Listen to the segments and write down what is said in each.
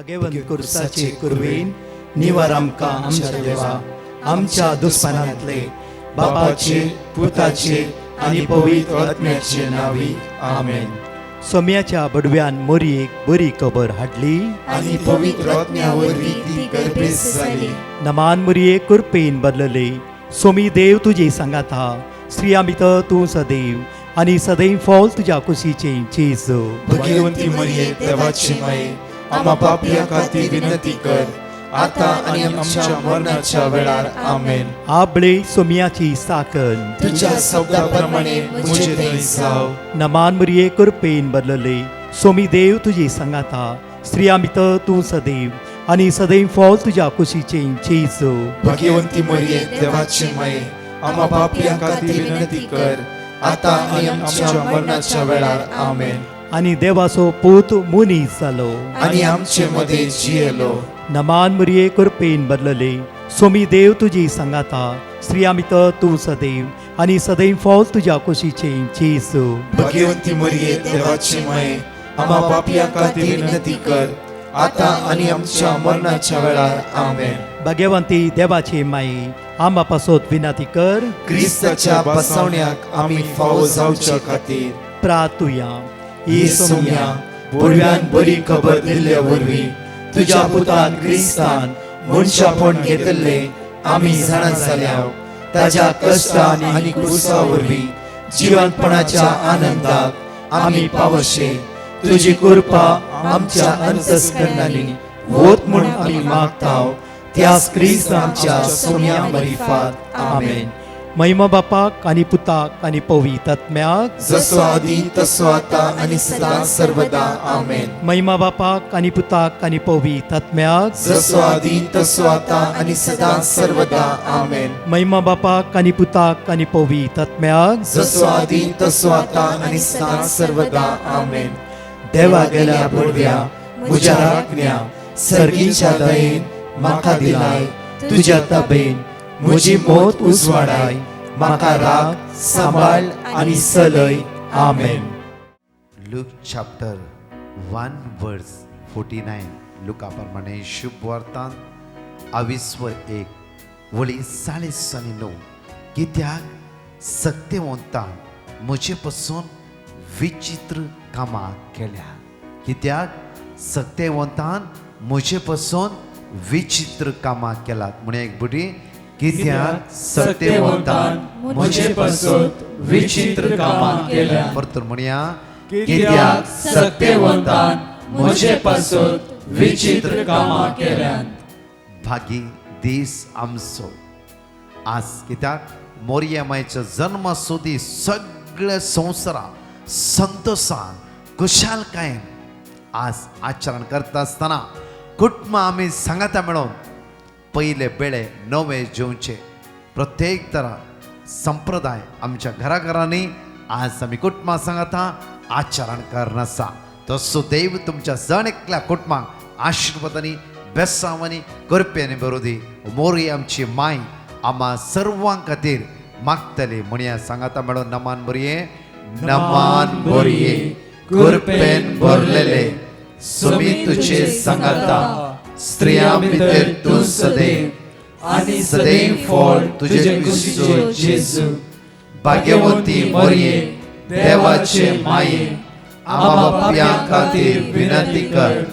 भाग्यवन कुर्साचे कुरवेन निवार आमकां आमच्या देवा आमच्या दुस्मनांतले बापाचे पुताचे आनी पवित्र आत्म्याचे नावी आमेन. सोम्याच्या बडव्यान मोरयेक बरी खबर हाडली आनी पवित्र आत्म्यावरवी ती गर्भेस जाली. नमान मोरये कुरपेन बदलले सोमी देव तुजे सांगात हा स्त्रिया भितर तूं सदैव आनी सदैव फॉल तुज्या कुशीचे जेजू. भगवंती मरिये देवाची माये आम्हा पापियां खातीर विनंती कर आता आनी आमच्या मरणाच्या वेळार आमेन. आबळे सोम्याची साकन तुझ्या शब्दाप्रमाणे मुझे थंय जाव. नमान मोरये कुरपेन बदलले सोमी देव तुजे सांगात हा स्त्रिया भितर तूं सदैव आनी सदैव फॉल तुज्या कुशीचे जेजू. भगवंती मरिये देवाची माये आम्हा पापियां खातीर विनंती कर आता आनी आमच्या मरणाच्या वेळार आमेन. आनी देवाचो पूत मुनीस जालो आनी आमचे मध्ये जियेलो. नमान मोरये कुरपेन बदलले सोमी देव तुजी सांगात हा स्त्रिया भितर तूं सदैव आनी सदैव फॉल तुज्या कुशीचे जेजू. भगवंती मरिये देवाची माये आम्हा पापियां खातीर विनंती कर आता आनी आमच्या मरणाच्या वेळार आमेन. भाग्यवंती देवाचे माये आम्हा पासत विनंती कर क्रिस्ताच्या बसवण्याक आमी फावो जावच्या खातीर प्रार्थुया. ही सोम्या बडव्यान बरी खबर दिल्ले वरवीं तुज्या पुतान क्रिस्तान मनशापण घेतले आमी जाणा जाल्याव ताज्या कश्टान आनी क्रुसा वरवीं जिवंतपणाच्या आनंदाक आमी पावशे. तुजी कृपा आमच्या अंतस्करणांनी वोत म्हूण आमी मागताव त्याच क्रिस्त आमच्या सोम्या मरिफात आमेन. महिमा बापाक आनी पुताक आनी पवित्र आत्म्याक जसो आदी तसो आता आनी सदां सर्वदा आमेन. महिमा बापाक आनी पुताक आनी पवित्र आत्म्याक जसो आदी तसो आता आनी सदां सर्वदा आमेन. महिमा बापाक आनी पुताक आनी पवित्र आत्म्याक जसो आदी तसो आता आनी सदां सर्वदा आमेन. देवा गेल्या बडव्या म्हज्या राखण्या सर्गीच्या दयेन म्हाका दिलाय तुज्या ताबेन म्हजी मोत उजवाडाय म्हाका राख सांबाळ आनी चलय आमेन. Luke chapter 1 verse 49 लुका प्रमाणे शुभ वर्तान 21 वळी 9:9 कित्याक सक्तिवंतान म्हजे पासून विचित्र कामां केल्या. कित्याक सक्तिवंतान म्हजे पासून विचित्र कामां केलात म्हणे एक बुडी कित्याक सत्यवंतान म्हजे पासून विचित्र कामां केल्या. परतून म्हणया कित्याक सत्यवंतान म्हजे पासून विचित्र कामां केल्या. भागी दीस आमचो आज कित्याक मोरयेमायेचो जन्म सुदी सगळे संवसाराक संतोषान खुशालकायेन आज आचरण करता आसतना कुटुंब आमी सांगाता मेळोन पहिले बेळे नवे जेवचे प्रत्येक तरा संप्रदाय आमच्या घराघरांनी आज आमी कुटुंबा सांगाता आचरण करनासा. तसो देव तुमच्या जण एकल्या कुटुंबाक आशिर्वादांनी बेसांवांनी करपेनी बरोदी मोरी आमची माय आम्हा सर्वां खातीर मागतली म्हणया सांगाता मेळोन नमान बरये नमान बरये कृपेन भरलेले सोमी तुझे सांगाता स्त्रिया भितर तूं सदैव आनी सदैव फळ तुझे कुशीचो जेजू. भाग्यवंती मरिये देवाचे माये आम्हा पापियां खातीर विनंती कर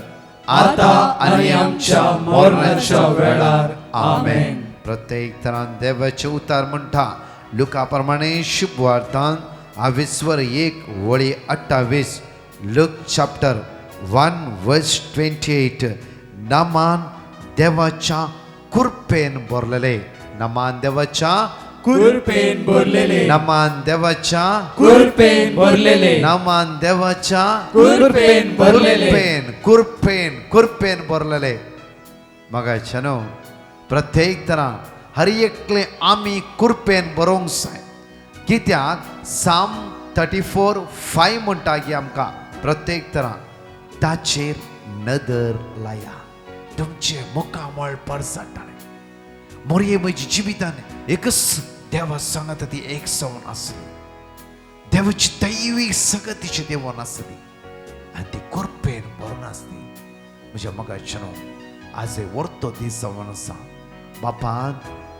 आता आनी आमच्या मरणाच्या वेळार आमेन. प्रत्येक तरान देवाचे उतार म्हणटा लुका प्रमाणे शुभ वार्तान 21 वळी 28 लुक चॅप्टर 1 वर्स 28 नमान देवाच्या कृपेन भरलेले. नमान देवाच्या कृपेन भरलेले. नमान देवाच्या कृपेन भरलेले. नमान देवाच्या कृपेन भरलेले. कृपेन भरलेले. मगाच्या न्हू प्रत्येक तरा हर एकले आमी कृपेन बरोवंक जाय. कित्याक साम 34:5 म्हणटा की आमकां प्रत्येक तरा ताचेर नदर लाया तुमचे मुखामळ पडसाडटाले. मोरये म्हजी जिवितान एकच देवा सांगता ती एक सवन आसली. देवाची दैवीक संगतीची देवान आसली आनी ती कृपेन भरून आसली. म्हज्या मोगाचेनो आज व्हरतो दीस जावन आसा. बापान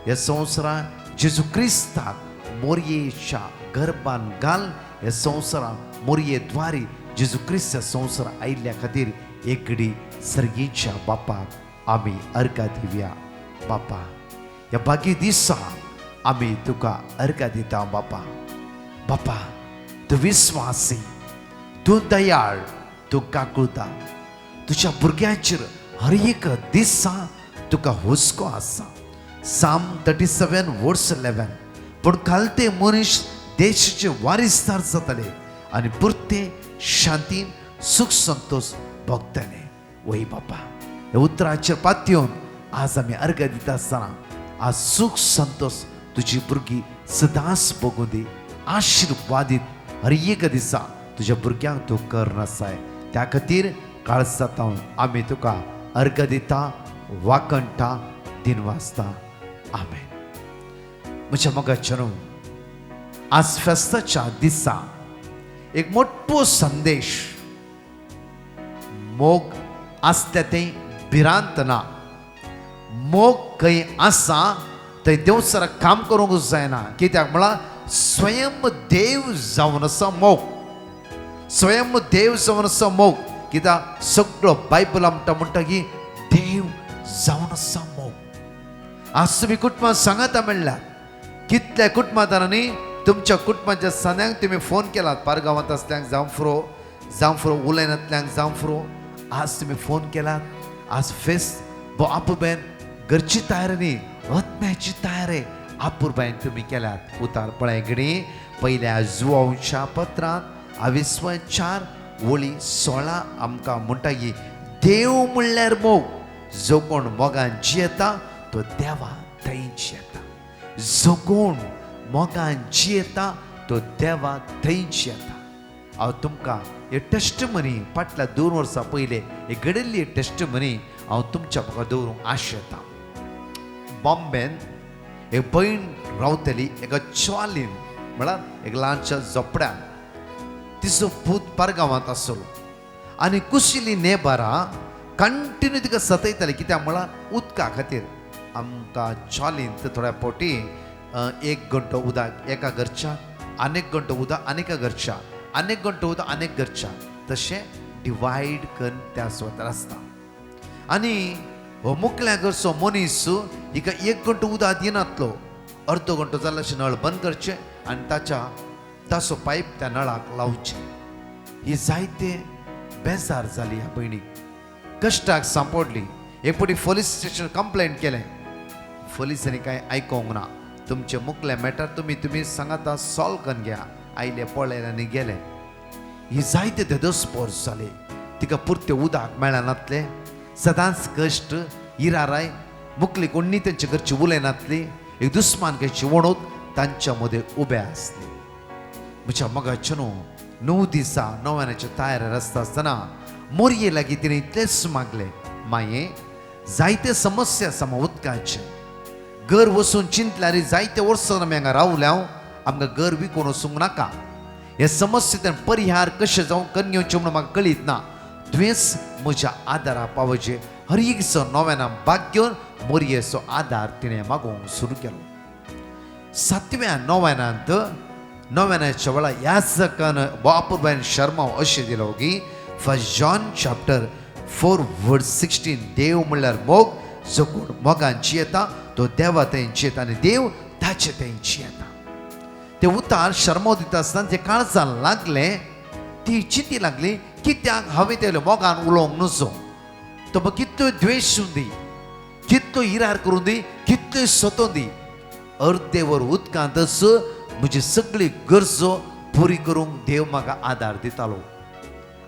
ह्या संवसारांत जेजू क्रिस्ताक मोरयेच्या गर्भान घाल. ह्या संवसारांत मोरयेद्वारी जेजू क्रिस्त ह्या संवसारांत आयिल्ल्या खातीर एकडी सर्गीच्या बापाक आमी अर्घा दिवया. बापा ह्या बागी दिसा आमी तुका अर्घा दिता. बापा बापा तूं विस्वासी, तूं दयाळ, तूं काकुळटा. तुज्या भुरग्यांचेर हर एक दिसा तुका हुस्को आसा. Psalm 37 verse 11. पूण कालते मनीस देशाचे वारिसदार जातले आनी पुरते शांतीन सुख संतोष भोगतले. वय बापा ह्या उतराचेर पातयेवन आज आमी अर्घ दिता आसतना आज सुख संतोष तुजी भुरगीं सदांच भोगूं दी. आशिर्वादीत हर एक दिसा तुज्या भुरग्यांक तूं कर नासाय. त्या खातीर काळजांत आमी तुका अर्घ दिता, वाकणटा, दिनवासता. आमेन. म्हज्या मोगाचेनो आज फेस्ताच्या दिसा एक मोठो संदेश. मोग आसता तें भिरांत ना. मोग खंय आसा थंय देवसर काम करूंक जायना. कित्याक म्हळ्यार स्वयं देव जावन आसा मोग. स्वयं देव जावन आसा मोग. कित्याक सगळो बायबल म्हणटा की देव जावन आसा मोग. आज तुमी कुटुंबांत सांगाता म्हणल्यार कितल्या कुटुंबांनी तुमच्या कुटुंबाच्या सणांक तुम्ही फोन केलात. पारगांवांत आसल्यांक जावं फुरो उलयनांतल्यांक जावं फुरो आज तुम्ही फोन केलात. आज फेस्त बो आपुबायन घरची तयारी न्ही, आत्म्याची तयारी आपुरबायन तुम्ही केल्यात. उतार पळय घडी पयल्या जुवांच्या पत्रांत 22:4 आमकां म्हणटा की देव म्हणल्यार मोग. जो कोण मोगान जियेता तो देवा थंय जियेता. जो कोण मोगान जियेता तो देवा थंय जियेता. हांव तुमकां हे टेस्टमनी फाटल्या 2 वर्सां पयले एक घडिल्ली टेस्टमनी हांव तुमच्या म्हाका दवरूंक आश येता. बॉम्बेन एक भयण रावतली एका चॉलीन म्हळ्यार एक ल्हानशा झोपड्यान. तिचो पूत पारगांवांत आसलो आनी कुशिल्ली नेबारां कंटिन्यू तिका सतयताली. कित्याक म्हळ्यार उदका खातीर आमकां चॉलीन थोड्या पोटी 1 घंटो उदक एका घरच्या, आनेक घंटो उदक आनेका घरच्या, आनेक घंटो उदक आनेक घरच्या, तशें डिवायड करून त्या सुवातेर आसता. आनी हो मुखल्या घरचो मनीस हिका 1 घंटो उदक दिनातलो. अर्दो घंटो जाल्यार अशें नळ बंद करचे आनी ताचो पायप त्या नळाक लावचे. ही जायते बेजार जाली ह्या भयणीक. कश्टाक सांपडली. एक फावटी पुलीस स्टेशन कंप्लेंट केलें. पुलिसांनी कांय आयकोंक ना. तुमचे मुखले मॅटर तुमी सांगाता सॉल्व करून घ्या. आयले पळयले आनी गेले. ही जायते देदोस्पोर जाले. तिका पुरते उदक मेळनातले. सदांच कश्ट, इराराय, मुखली कोणी त्यांच्या घरची उलयनातली. एक दुस्मान खंयची वणूक तांच्या मदें उबे आसली. म्हज्या मोगाचेनो 9 दिसा नव्यानाच्या तयारेर आसता आसतना मोरये लागीं तिणें इतलेंच मागलें, माये जायते समस्या आसा उदकाचे. घर वचून चिंतल्यार जायते वर्सां आमी हांगा रावल्या, आमकां घर विकून वचूंक नाका. हे समस्येंतल्यान परिहार कशें जावं करून घेवचें म्हणून म्हाका कळीत ना. तुवेंच म्हज्या आदारा पावचे. हर एक दिसा नव्याना भाग घेवन मोरयेचो आदार तिणें मागोवंक सुरू केलो. 7व्या नव्यानाच्या वेळा याजकान बापूबायन शर्मा अशें दिलो की 1 जॉन chapter 4:16 देव म्हणल्यार मोग. जो कोण मोगान जियेता तो देवा थंय जियेता आनी देव ताचे थंय जियेता. ते उतार शर्मो दिता आसतना ते काळजान लागले. ती चिंती लागली कित्याक हांवें तेले मोगान उलोवंक नजो. तो म्हाका कितलोय द्वेश दी, कितलो इरार करून दी, कितलोय सतोवन दी, अर्दे वर उदकांतच म्हजी सगळी गरजो पुरी करूंक देव म्हाका आदार दितालो.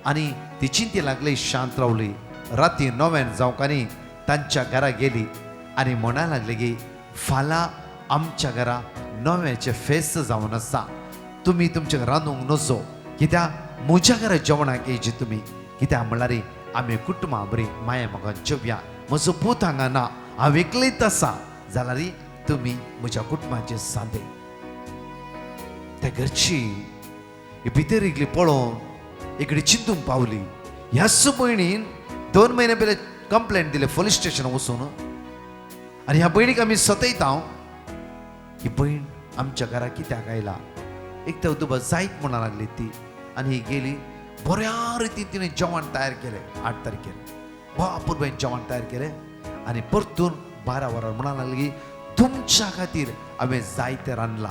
आनी ती चिंती लागली, शांत रावली. राती 9 जावकांनी तांच्या घरा गेली आनी म्हणा लागली की फाल्यां आमच्या घरा 9 फेस्त जावन आसा. तुमी तुमच्या रांदूंक नजो. कित्याक म्हज्या घरा जेवणाक येयची तुमी. कित्याक म्हणल्यार आमी कुटुंबां बरी माया मोगान जेवया. म्हजो पूत हांगा ना, हांव एकलेच आसा जाल्यार तुमी म्हज्या कुटुंबाचे सांदे. त्या घरची भितर इकली पळोवन एक कडेन चिंतूंक पावली. ह्याच भयणीन 2 महिने पहिले कंप्लेंट दिले पोलीस स्टेशन वचून. आणि ह्या भयणीक आमी सतयता. ही भयण आमच्या घरा कित्याक आयला. एक तर दुबा जायत म्हणा लागली ती. आणि ही गेली. बऱ्या रितीन तिने जेवण तयार केले 8 तारखेर. अपूर्वाईन जेवण तयार केले. आणि परतून 12 वरां म्हणा लागली तुमच्या खातीर हांवें जायते रांदला,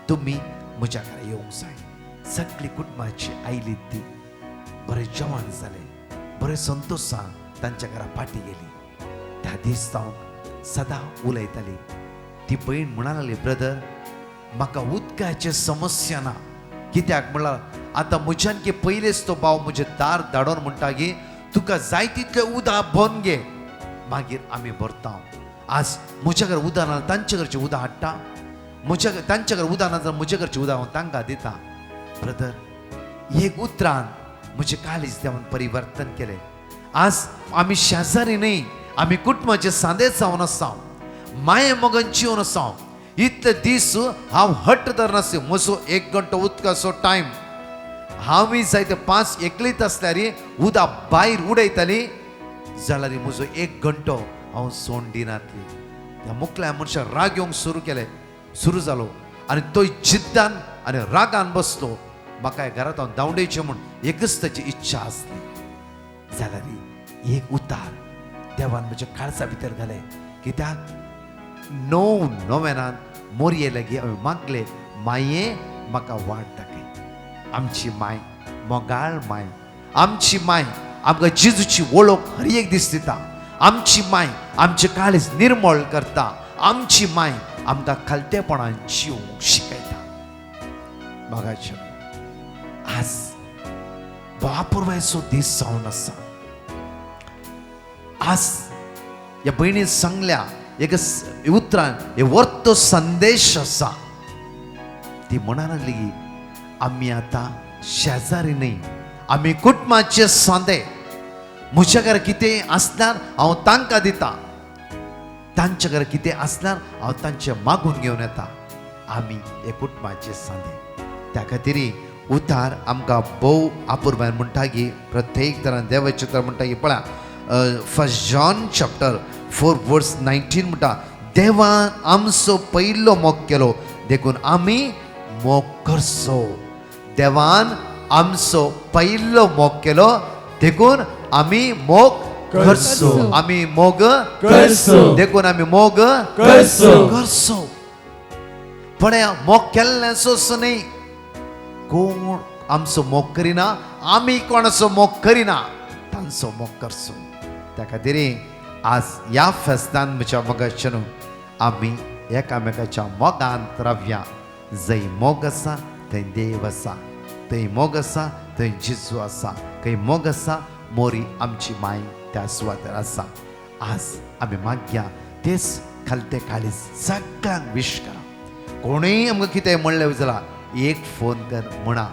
तुम्ही म्हज्या घरा येवंक जाय. सगळी कुटुंबाची आयली ती. बरें जेवण जालें. बरें संतोशान तांच्या घरा फाटी गेली. त्या दीस जावन सदां उलयताली. ती भयण म्हणा लागली ब्रदर म्हाका उदकाची समस्या ना. कित्याक म्हणल्यार आतां म्हज्यान की पयलेच तो भाव म्हजें दार धाडोन म्हणटा की तुका जाय तितलें उदक भरून घे मागीर आमी भरता. आज म्हज्या घर उदक ना तांचे घरचें उदक हाडटा. तांच्या घर उदक ना जाल्यार म्हज्या घरचें उदक हांव तांकां दिता. ब्रदर एक उतरान म्हजें काळीज देवान परिवर्तन केलें. आज आमी शेजारी न्ही, आमी कुटुंबाचे सांदे जावन आसा, माये मोगन जिवन आसा. इतले दीस हांव हट्ट धरनासले. म्हजो 1 घंटो उदकाचो टायम हांव जाय ते 5 एकलीत आसल्यार उदक भायर उडयताली जाल्यार म्हजो 1 घंटो हांव सोडून दिनातली. त्या मुखल्या मनशाक राग येवंक सुरू जालो. आनी तो जिद्दान आनी रागान बसलो. म्हाका घरांत हांव धांवडेचें म्हूण एकच ताची इच्छा आसली. जाल्यार एक उतार देवान म्हज्या काळजा भितर घालें. कित्याक 9 नोव्हेनान मोरये लागीं हांवें मागलें माये म्हाका वाट दाखय. आमची माय मोगाळ माय. आमची माय आमकां जेजूची वळख हर एक दीस दिता. आमची माय आमचे काळीज निर्मळ करता. आमची माय आमकां खालतेपणान जिवंक शिकयता. मोगाचें आज बापुरवायचो दीस जावन आसा. आज ह्या भयणीन सांगल्या एक उतरान हे वर्तो संदेश आसा. ती म्हणा लागली की आमी आतां शेजारी न्ही, आमी कुटुंबाचे सांदे. म्हज्या घरा कितें आसल्यार हांव तांकां दिता. तांच्या घरा कितें आसल्यार हांव तांचे मागून घेवन येता. आमी हे कुटुंबाचे सांदे. त्या खातीर उतार आमकां भोव आपुरबायन म्हणटा की प्रत्येक तरान देवाचें उतार म्हणटा की पळया 1 जॉन चॅप्टर 4 वर्स 19 म्हणटा देवान आमचो पयलो मोग केलो देखून आमी मोग करचो. देवान आमचो पयलो मोग केलो देखून आमी मोग करचो. आमी मोग करचो देखून आमी मोग करचो. पळया मोग केल्ल्याचोच न्ही. कोण आमचो मोग करिना आमी कोणाचो मोग करिना तांचो मोग करचो. त्या खातीर आज ह्या फेस्तान म्हज्या मोगाच्या न्हू आमी एकामेकाच्या मोगांत रावया. जंय मोग आसा थंय देव आसा. थंय मोग आसा थंय जेजू आसा. खंय मोग आसा मोरी आमची माय त्या सुवातेर आसा. आज आमी मागया तेच खालते काळीज सगळ्यांक विश करा. कोणूय आमकां कितें म्हणलें जाल्यार एक फोन कर म्हणा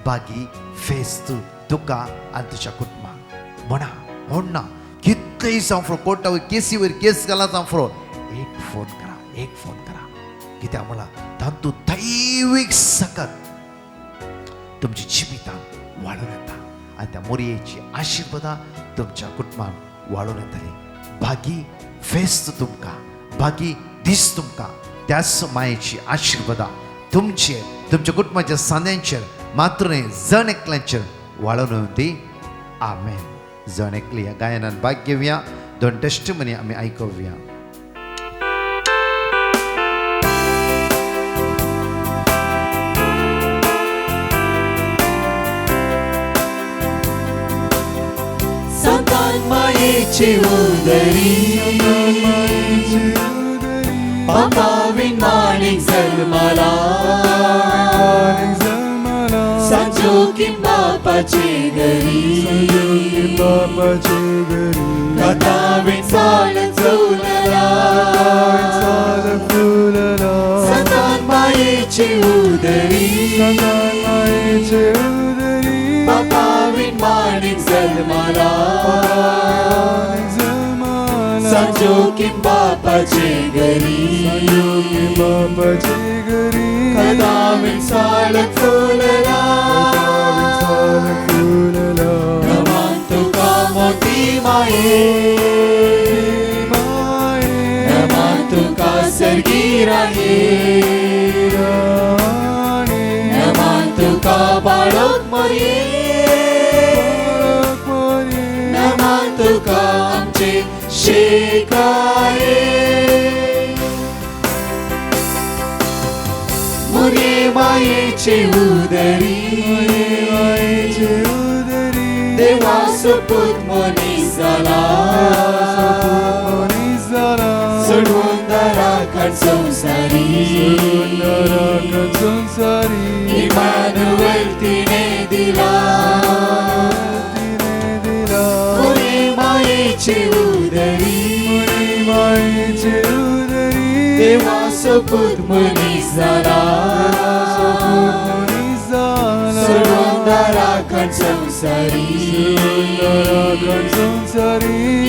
बागी फेस्त तुका आनी तुज्या कुटुंबाक म्हणा. म्हणना कितलेंय जावं फुरो कोर्टा वयर केसी वयर केस घाला जावं फुरो एक फोन करा. एक फोन करा. कित्याक म्हळ्यार तातूंत दैवीक सकत तुमच्या जिवितांत वाडून येता. आनी त्या मोरयेची आशिर्वादां तुमच्या कुटुंबाक वाडून येतली. बागी फेस्त तुमकां, बागी दीस तुमकां त्याच मायेची आशिर्वादां तुमच्या कुटुंबाच्या सांद्यांचेर मात्र न्ही जण एकल्यांचेर वाडून येवं दी. आमेन. जण एकली ह्या गायनान भाग घेवया. 2 टेस्टिमनी आमी आयकुया. संतान मायेची उदरी बापा विमानीक जल्माला संजोगीन बापाचे घरी कथावीन साल चौलला संतान मायेची उदरी बापा विमानीक जल्माला संजोगीन बापाचे घरी कथावीन साल चौलला नमान तुका मोठी माय नमान तुका सर्गी राणे नमान तुका बाळक मोरये नमान तुका आमचे शेकाये मोरये मायेचे उदरी देवा सुपूत मनीस जाला सोडून दाराकड संसारी इमानुएल तिने दिला मोरे मायेचे उदरी देवा सोपूत मनीस जाला सोडून दाराकड संसारी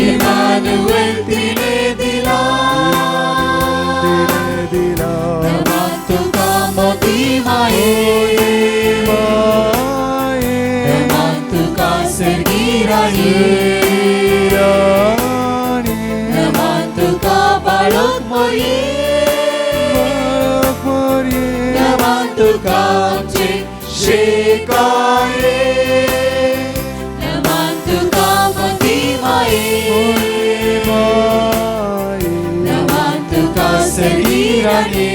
इमानुएल तिने दिला नमान तुका मोठी माये नमान तुका सर्गी राणी नमान तुका बाळक मोरये नमान तुका आमचे शेकाये नमान तुका मोठी माये नमान तुका सर्गी राणी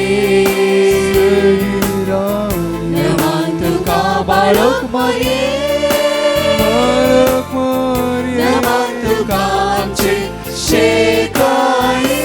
नमान तुका बाळक मोरये नमान तुका आमचे शेकाये.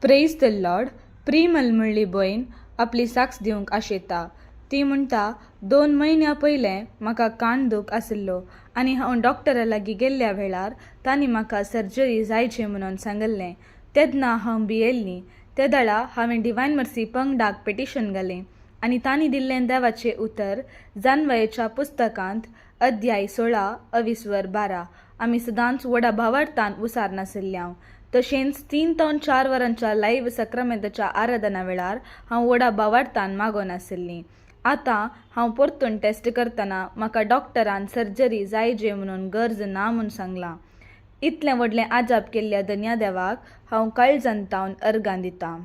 Praise the Lord. प्रिमल म्हणली भयण आपली साक्ष दिवंक आशेता. ती म्हणटा 2 म्हयन्या पयलें म्हाका कान दूख आशिल्लो आनी हांव डॉक्टरा लागीं गेल्ल्या वेळार तांणी म्हाका सर्जरी जायचे म्हणून सांगल्लें. तेन्ना हांव भियेल्लीं. ते दाळा हांवें डिवायन मर्सी पंगडाक पेटिशन घालें आनी तांणी दिल्लें देवाचें उतर जानवयेच्या पुस्तकांत अध्याय 16 अविस्वर 12 आमी सदांच व्हडा भावार्थान उसार नाशिल्ल्या. तशेंच 3 ते 4 वरांच्या लायव्ह सक्रामेंताच्या आराधना वेळार हांव व्हडा भावार्थान मागोन आशिल्लीं. आतां हांव परतून टेस्ट करतना म्हाका डॉक्टरान सर्जरी जायजे म्हणून गरज ना म्हूण सांगलां. इतलें व्हडलें आजाप केल्ल्या धन्या देवाक हांव काळजान तावन अर्गां दितां.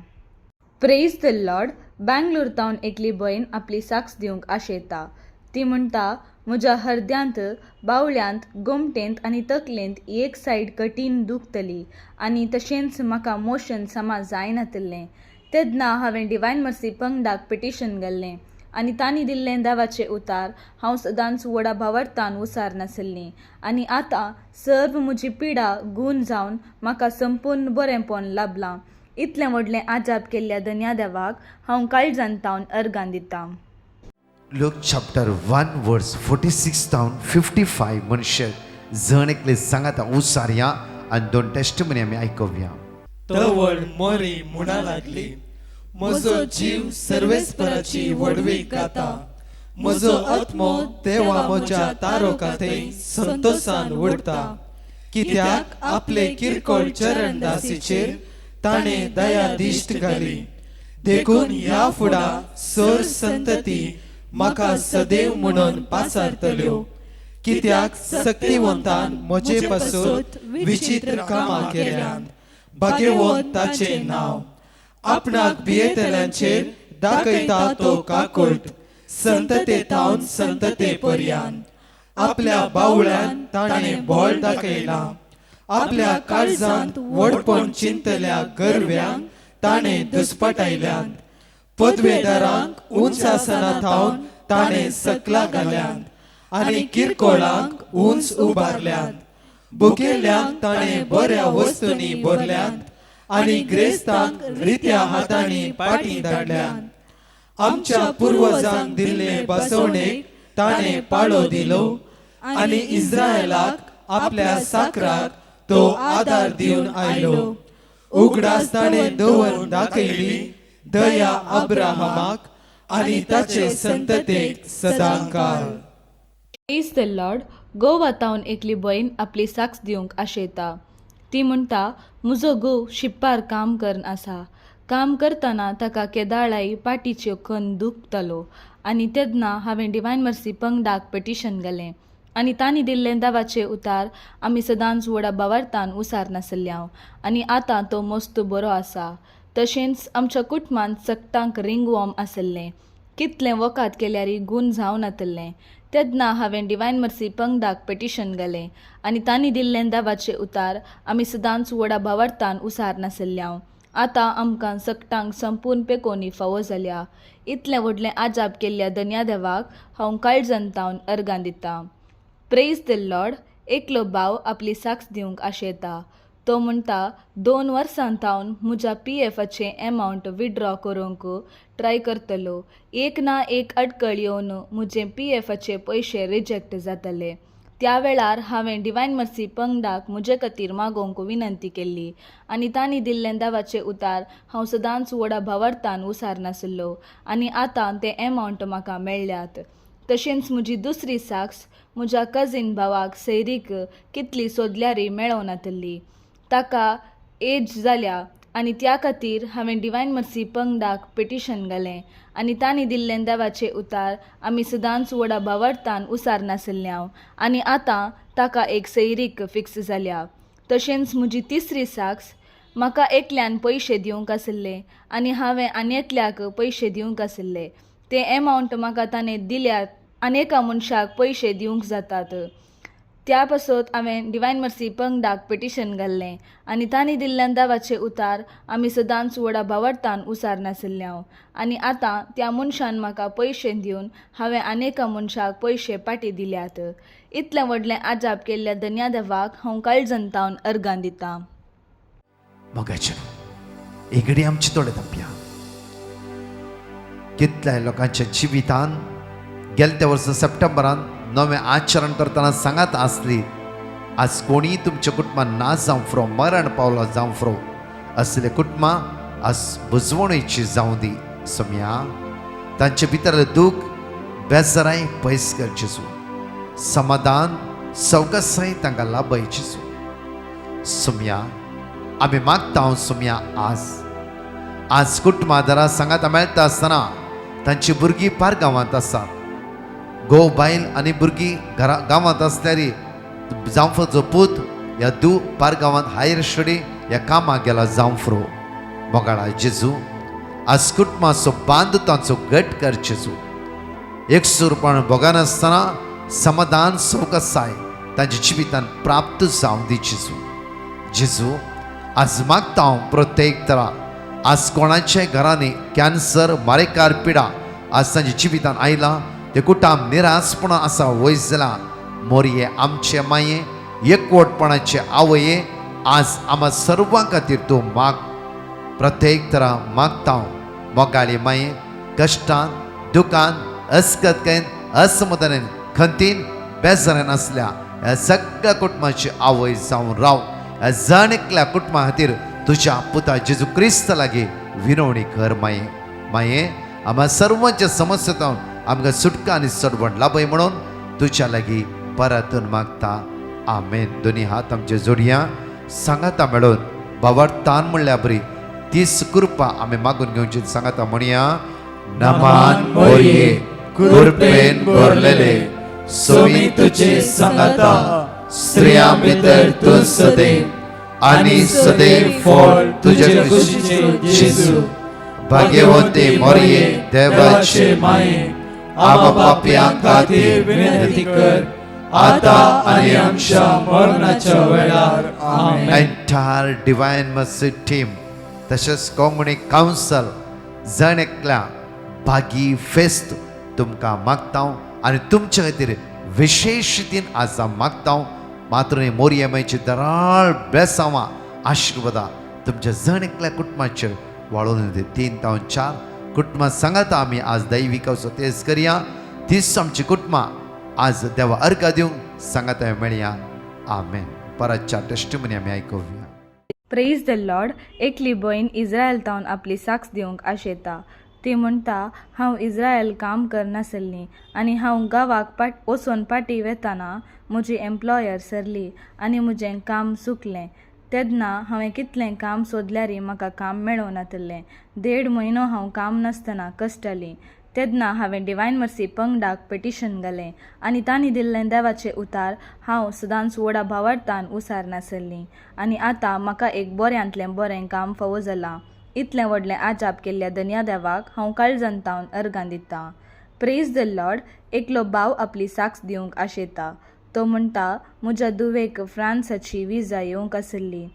Praise the Lord. बँगलोर तावन एकली भयण आपली साक्ष दिवंक आशेता. ती म्हणटा म्हज्या हृदयांत बावल्यांत गोमटेंत आनी तकलेंत एक सायड कठीण दुखतली आनी तशेंच म्हाका मोशन समज जायनातलें. तेन्ना हांवें डिवायन मर्सी पंगडाक पिटिशन घाल्लें आनी तांणी दिल्लें देवाचें उतार हांव सदांच व्हडा भावार्थान उसार नाशिल्लीं आनी आतां सर्व म्हजी पिडा गूण जावन म्हाका संपूर्ण बरेंपण लाभलां. इतलें व्हडलें आजाप केल्ल्या धन्या देवाक हांव काळजान तावन अर्गां दितां. Luke chapter 1 verse 46 down 55 मनशे जण एकले सांगाता उसारया आणि 2 टेस्टमनी आमी आयकूया. तवळ मोरी म्हणा लागली म्हजो जीव सर्वेस्पराची वडवीक गाता म्हजो आत्मो देवा म्हज्या तारोकाथंय संतोषान उडता कित्याक आपले किरकोळ चरण दासीचेर ताणें दया दिश्ट घाली. देखून ह्या फुडा सर संतती म्हाका सदैव म्हणून पासारतल्यो कित्याक शक्तिवंतान म्हजे पासत विचित्र कामां केल्यांत. भाग्यवंत ताचे नांव. आपणाक भियेतल्यांचेर दाखयता तो काकूट संतते थावन संतते पर्यान. आपल्या बावळ्यान ताणें बोळ दाखयला. आपल्या काळजांत व्हडपण चिंतल्या गर्व्यांक ताणें दुस्पटायल्यांत. पदवेदारांक उंच आसनां थावन ताणें सकला घाल्यांत आनी किरकोळांक उंच उबारल्यांत. भुकेल्यांक ताणें बऱ्या वस्तूंनी भरल्यांत आनी ग्रेस्तांक रित्या हातांनी पाटी धाडल्यांत. आमच्या पुर्वजांक दिल्ले बसवणेक ताणें पाळो दिलो आनी इस्रायलाक आपल्या साकराक तो आदार दिवन आयलो. उगडास ताणें दवरून दाखयली दया अब्राहमाक आनी ताचे संततेक सदांकाळ. Praise the Lord. गोवा तावन एकली भयण आपली साक्ष दिवंक आशेता. ती म्हणटा म्हजो घोव शिप्पार काम करन आसा. काम करतना ताका केदाळाई पाटीच्यो खण दुखतलो आनी तेन्ना हांवें डिवायन मर्सी पंगडाक पेटिशन घालें आनी तांणी दिल्ले दावाचे उतार आमी सदांच व्हडा बावार्थान उसार नासल्ल्या आनी आतां तो मस्त बरो आसा. तशेंच आमच्या कुटुंबांत सक्तांक रिंगवॉर्म आसल्लें. कितलें वकात केल्यारय गूण जावं नातल्लें. तेन्ना हांवें डिवायन मर्सी पंगडाक पेटिशन घालें आनी तांणी दिल्लें दावाचे उतार आमी सदांच व्हडा बावार्थान उसार नासल्ल्या. आतां आमकां सक्तांक संपूर्ण पेकोनी फावो जाल्या. इतलें व्हडलें आजाप केल्ल्या धन्या देवाक हांव काळजंतावन अर्गां दितां. Praise the Lord. एकलो भाव आपली साक्ष दिवंक आशेता. तो म्हणटा 2 वर्सां हांव म्हज्या PFचे एमावंट विड्रॉ करूंक ट्राय करतलो. एक ना एक अडकळ येवन म्हजे PFचे पयशे रिजेक्ट जातले. त्या वेळार हांवें डिवायन मर्सी पंगडाक म्हजे खातीर मागोवंक विनंती केल्ली आनी तांणी दिल्लें दावाचे उतार हांव सदांच व्हडा भावार्थान उसार नासलो आनी आतां ते एमावंट म्हाका मेळ्ळ्यात. तशेंच म्हजी दुसरी साक्ष म्हज्या कझिन भावाक सैरीक कितली सोदल्यारय मेळों नातली. ताका एज जाल्या आनी त्या खातीर हांवें डिवायन मर्सी पंगडाक पेटिशन घालें आनी तांणी दिल्लें देवाचे उतार आमी सदांच व्हडा भावार्थान उसार नासल्ल्या आनी आतां ताका एक सैरीक फिक्स जाल्या. तशेंच म्हजी तिसरी साक्ष म्हाका एकल्यान पयशे दिवंक आसले आनी हांवें आनेकल्याक पयशे दिवंक आसले. ते एमावंट म्हाका ताणें दिल्यात. अनेका मनशाक पयशे दिवंक जातात. त्या पासत हांवें डिवायन मर्सी पंगडाक पेटिशन घाल्लें आनी तांणी दिल्ल्या दावाचे उतार आमी सदांच व्हडा भावार्थान उसार नासल्ल्या आनी आतां त्या मनशान म्हाका पयशे दिवन हांवें अनेका मनशाक पयशे पाटी दिल्यात. इतलें व्हडलें आजाप केल्ल्या धन्या देवाक हांव काळजंतावन अर्गां दितां. मोगाचे एगडी आमची तोडे तप्या कितल्या लोकांच्या जिवितान गेल्या वर्स सप्टेंबरान नवें आचरण करतना सांगात आसली. आज कोणी तुमच्या कुटुंबान ना जावं फ्रो मरण पावलो जावं फ्रो असले कुटुंबां आज बुजवणीची जावं दी. सोम्या तांचे भितर दूख बेजाराय पयस करचेसू. समाधान सवकासाय तांकां लाभयचेसू. सोम्या आमी मागता सोम्या आज कुटुंबादारा सांगात मेळटा आसतना तांची भुरगीं पार गांवांत आसात. घोव बायल आनी भुरगीं गांवांत आसल्यार जावं पूत ह्या पार गांवांत हायर स्टडी ह्या कामाक गेला जावं फ्रो. मोगाळा जेजू आज कुटुंबाचो बांद तांचो घट करचेचो. एकसूरपण भोगनासतना समाधान सवकासाय तांच्या जिवितान प्राप्त जावं दिचेचो. जेजू आज मागता हांव प्रत्येक तरा आज कोणाच्याय घरांनी कॅन्सर मारेकार पिडा आज तांच्या जिवितान आयला. ते कुटाम निरासपणां आसा वयस जाला. मोरये आमचे माये एकवटपणाचे आवये आज आम्हा सर्वां खातीर तूं माग. प्रत्येक तरा मागता मोगाळी माये कश्टान दुखान अस्कतकेन असमाधानान खंतीन बेजारान आसल्या ह्या सगळ्या कुटुंबाची आवय जावन राव. ह्या जाणेकल्या कुटुंबा खातीर तुज्या पुता जेजू क्रिस्त लागीं विनवणी कर माये आम्हा सर्वांच्या समस्येतून आमकां सुटका आनी सडवण लाभय म्हणून तुज्या लागीं परतून मागता. आमेन. दोनी हात आमचे जोडया सांगाता मेळून भावार्थान म्हणल्या बरी तीच कृपा आमी मागून घेवची. सांगाता म्हणया नमान मोरये कृपेन भरलेले सोमी तुझे सांगाता स्त्रियां भितर तूं सदैव आनी सदैव फळ तुझे कुशीचे जेजू. भाग्यवंते मोरये देवाचे माये आम्हा पापियां खातीर विनंती कर आता आनी आमच्या मरणाच्या वेळार. आमेन. एंटायर डिवायन मर्सी टीम तशेंच कोंकणी कावन्सल जणेकल्या भागी फेस्त तुमकां मागता आनी तुमचे खातीर विशेष रितीन आज मागता. मात्र मोरयेमायची दराळ बेसांवां आशिर्वादा तुमच्या जणेकल्या कुटुंबाचेर वाळून 3 ते 4 कुटुंबां सांगाता आमी आज दैविकाचो तेज करया. तीच आमची कुटुंबां आज देवा अर्घ दिवंक सांगाता मेळया. आमेन. परतच्या टेस्टिमनी आमी आयकुया. Praise the Lord. एकली भयण इस्रायल तावन आपली साक्ष दिवंक आशेता. ती म्हणटा हांव इस्रायल काम करनासल्ली आनी हांव गांवाक वचून पाटी वेताना म्हजी एम्प्लॉयर सरली आनी म्हजें काम चुकलें. तेन्ना हांवें कितलें काम सोदल्यारय म्हाका काम मेळों नातलें. 1.5 म्हयनो हांव काम नासतना कश्टली. तेन्ना हांवें डिवायन मर्सी पंगडाक पिटिशन घालें आनी तांणी दिल्लें देवाचें उतार हांव सदांच व्हडा भावार्थान उसार नासल्लीं आनी आतां म्हाका एक बऱ्यांतलें बरें काम फावो जालां. इतलें व्हडलें आजाप केल्ल्या धन्या देवाक हांव काळजांतावन अर्गां दितां. Praise the Lord. एकलो भाव आपली साक्ष दिवंक आशेता. तो म्हणटा, म्हज्या धुवेक फ्रांसाची विजा येवंक आसली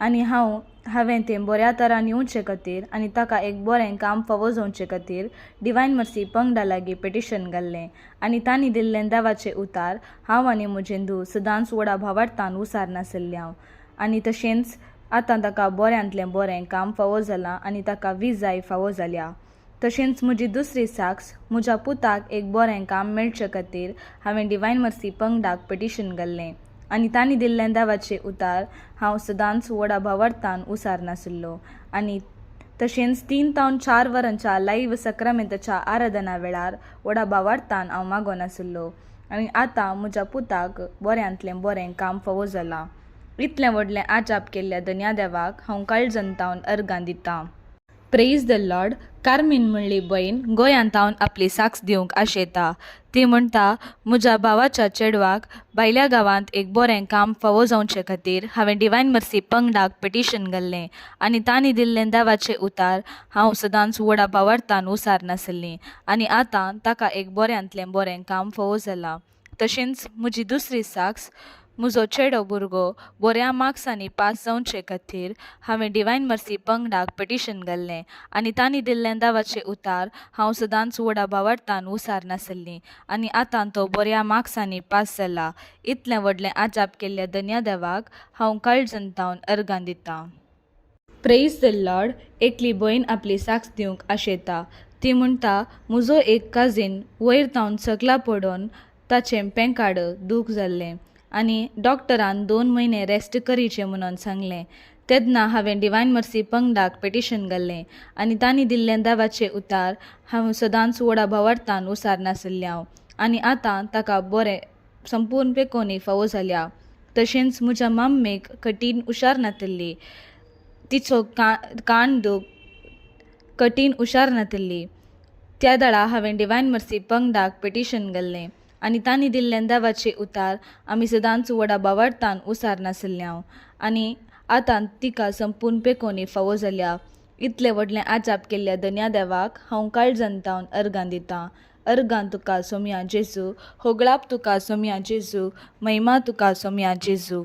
आनी हांवें तें बऱ्या तरान येवचे खातीर आनी ताका एक बरें काम फावो जावचे खातीर डिवायन मर्सी पंगडा लागीं पिटिशन घाल्लें आनी तांणी दिल्लें देवाचें उतार हांव आनी म्हजें धूव सदांच व्हडा भावार्थान उसार नासल्ल्या आनी तशेंच आतां ताका बऱ्यांतलें बरें काम फावो जालां आनी ताका विजाय फावो जाल्या. तशेंच म्हजी दुसरी साक्ष, म्हज्या पुताक एक बरें काम मेळचे खातीर हांवें डिवायन मर्सी पंगडाक पिटिशन घाल्लें आनी तांणी दिल्लें देवाचें उतार हांव सदांच व्हडा भावार्थान उसार नासल्लो आनी तशेंच 3 ते 4 वरांच्या लायव्ह सक्रामेंताच्या आराधना वेळार व्हडा भावार्थान हांव मागो नासल्लो आनी आतां म्हज्या पुताक बऱ्यांतलें बरें काम फावो जालां. इतलें व्हडलें आजाप केल्ल्या धन्या देवाक हांव काळजांतावन अर्गां दितां. Praise the Lord. कार्मीन म्हणली बहीण गोंयांतावन आपली साक्ष दिवंक आशेता. ती म्हणटा, म्हज्या भावाच्या चेडवाक भायल्या गांवांत एक बरें काम फावो जावचे खातीर हांवें डिवायन मर्सी पंगडाक पिटिशन घाल्लें आनी तांणी दिल्लें देवाचें उतार हांव सदांच व्हडा भावार्थान उसार नासल्लीं आनी आतां ताका एक बऱ्यांतलें बरें काम फावो जालां. तशेंच म्हजी दुसरी साक्ष, म्हजो चेडो भुरगो बऱ्या मार्क्सांनी पास जावचे खातीर हांवें डिवायन मर्सी पंगडाक पिटिशन घाल्लें आनी तांणी दिल्लें देवाचें उतार हांव सदांच व्हडा भावार्थान उसार नासल्लीं आनी आतां तो बऱ्या मार्क्सांनी पास जाला. इतलें व्हडलें आजाप केल्ल्या धन्या देवाक हांव काळजांतावन अर्गां दितां. Praise the Lord. एकली भयण आपली साक्ष दिवंक आशेता. ती म्हणटा, म्हजो एक काजीन वयर तावन सकला पडोवन ताचें पेंकाड दूख जाल्लें आनी डॉक्टरान 2 म्हयने रेस्ट करीचें म्हणून सांगलें. तेन्ना हांवें डिवायन मर्सी पंगडाक पिटिशन घाल्लें आनी तांणी दिल्लें देवाचें उतार हांव सदांच व्हडा भावार्थान उसार नासल्ल्या आनी आतां ताका बरें संपूर्ण पेकोनी फावो जाल्या. तशेंच म्हज्या मम्मेक कठीण हुशार नातल्ली. तिचो कान दूख कठीण हुशार नातल्ली. त्या दाळा हांवें डिवायन मर्सी पंगडाक पिटिशन घाल्लें आनी तांणी दिल्लें देवाचें उतार आमी सदांच व्हडा भावार्थान उसार नासल्ल्या आनी आतां तिका संपूर्ण पेकोनी फावो जाल्या. इतलें व्हडलें आजाप केल्ल्या धन्या देवाक हांव काळजांतावन अर्गां दितां. अर्गां तुका सोम्या जेजू, होगळाप तुका सोम्या जेजू, महिमा तुका सोम्या जेजू.